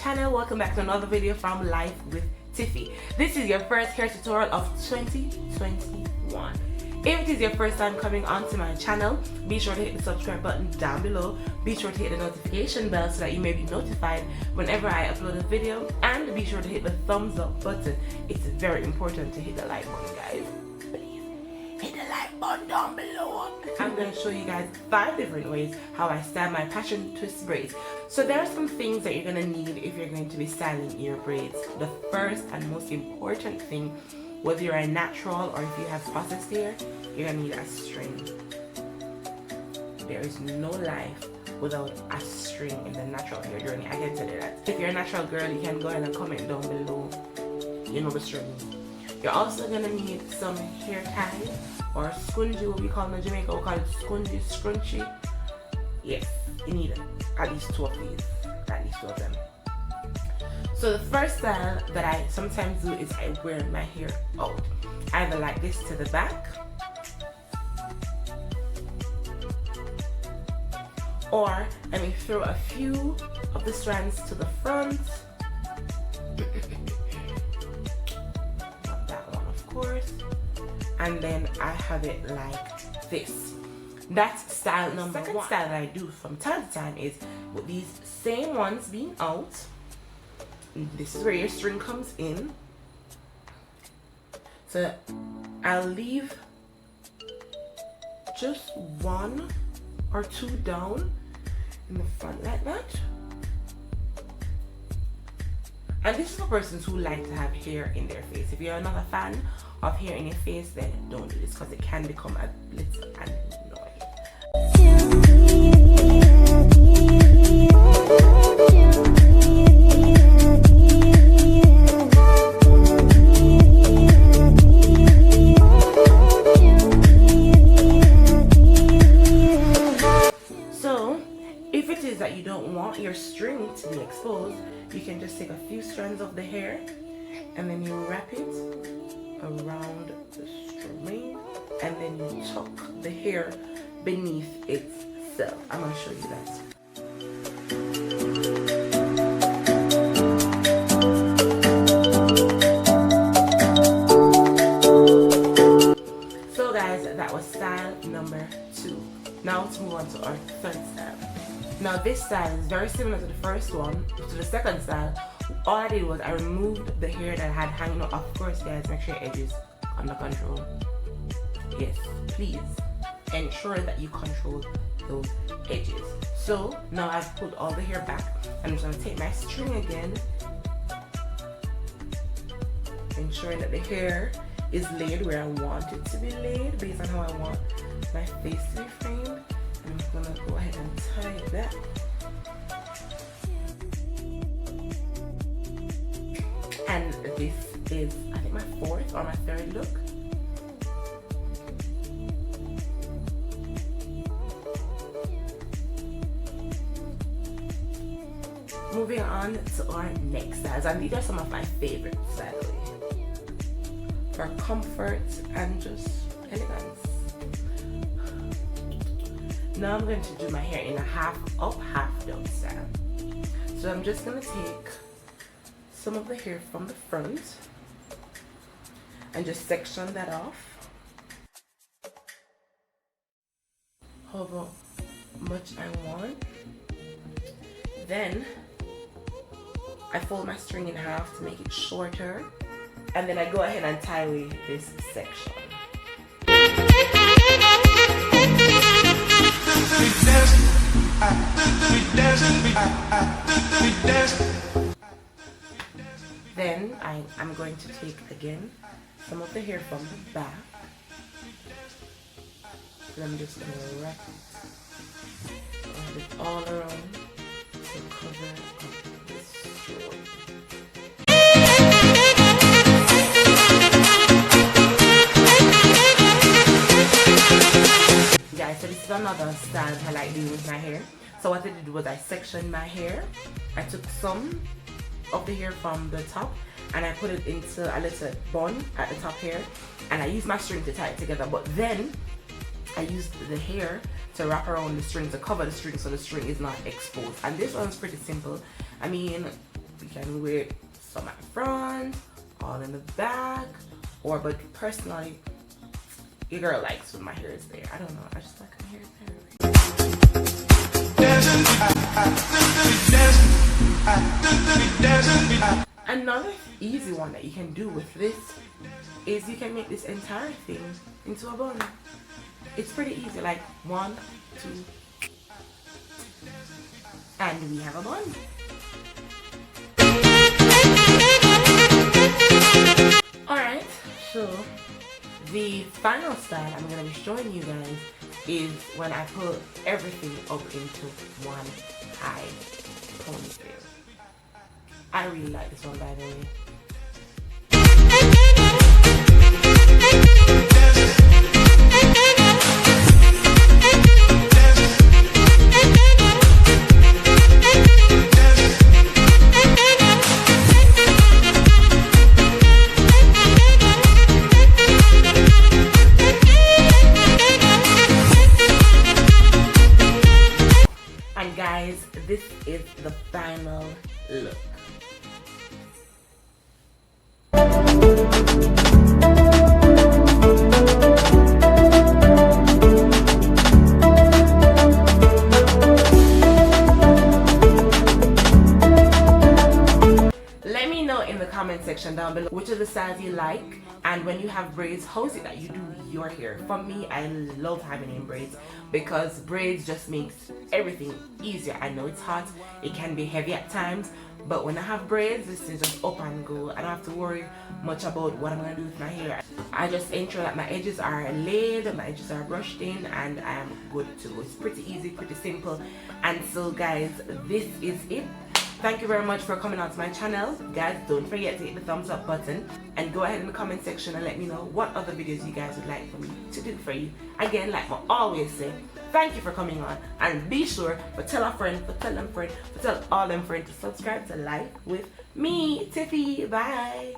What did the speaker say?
channel. Welcome back to another video from Life with Tiffy. This is your first hair tutorial of 2021. If it is your first time coming onto my channel, be sure to hit the subscribe button down below. Be sure to hit the notification bell so that you may be notified whenever I upload a video, and be sure to hit the thumbs up button. It's very important to hit the like button, guys. Please hit the like button down below. I'm going to show you guys 5 different ways how I style my passion twist braids. So there are some things that you're going to need if you're going to be styling your braids. The first and most important thing, whether you're a natural or if you have processed hair, you're going to need a string. There is no life without a string in the natural hair journey. I can tell you that. If you're a natural girl, you can go ahead and comment down below, you know, the string. You're also going to need some hair ties or scrunchie, what we call in Jamaica, we call it scrunchie. Yes, you need at least 2 of these, at least 2 of them. So the first style that I sometimes do is I wear my hair out, either like this to the back, or let me throw a few of the strands to the front. Not that one, of course. And then I have it like this. That's style number 1. Second style that I do from time to time is with these same ones being out. This is where your string comes in. So I'll leave just 1 or 2 down in the front like that. And this is for persons who like to have hair in their face. If you're not a fan of hair in your face, then don't do this because it can become a little annoying. So, if it is that you don't want your string to be exposed, you can just take a few strands of the hair and then you wrap it around the string and then you tuck the hair beneath itself. I'm going to show you that. So guys, that was style number 2. Now let's move on to our third style. Now this style is very similar to the first one, to the second style. All I did was I removed the hair that I had hanging up. Of course guys, make sure your edges under control. Yes, please ensure that you control those edges. So now I've pulled all the hair back. I'm just going to take my string again, ensuring that the hair is laid where I want it to be laid based on how I want my face to be framed. And I'm going to go ahead and tie it back. And this is, I think, my 4th or my 3rd look. Moving on to our next styles, and these are some of my favorite styles for comfort and just elegance. Now I'm going to do my hair in a half up, half down style. So I'm just going to take some of the hair from the front and just section that off. However much I want. Then I fold my string in half to make it shorter, and then I go ahead and tie away this section. Then I'm going to take again some of the hair from the back, and I'm just going to wrap it all around to cover up this stroke. Guys, so this is another style that I like doing with my hair. So what I did was I sectioned my hair. I took some of the hair from the top and I put it into a little bun at the top here, and I used my string to tie it together, but then I used the hair to wrap around the string to cover the string so the string is not exposed. And this one's pretty simple. I mean, You can wear it some at the front, all in the back, or but personally, your girl likes when my hair is there. I don't know, I just like my hair there. Another easy one that you can do with this is you can make this entire thing into a bun. It's pretty easy, like 1, 2, and we have a bun. Alright, so the final style I'm going to be showing you guys is when I put everything up into one high ponytail. I really like this one, by the way. And guys, this is the final look. Let me know in the comment section down below which of the styles you like, and when you have braids, how is it that you do your hair? For me, I love having in braids because braids just makes everything easier. I know it's hot, it can be heavy at times, but when I have braids, this is just up and go. I don't have to worry much about what I'm gonna do with my hair. I just ensure that my edges are laid, my edges are brushed in, and I am good to go. It's pretty easy, pretty simple. And so guys, this is it. Thank you very much for coming on to my channel. Guys, don't forget to hit the thumbs up button and go ahead in the comment section and let me know what other videos you guys would like for me to do for you. Again, like I always say, thank you for coming on, and be sure to tell a friend, to tell them friend, to tell all them friends to subscribe to Life with me, Tiffy. Bye.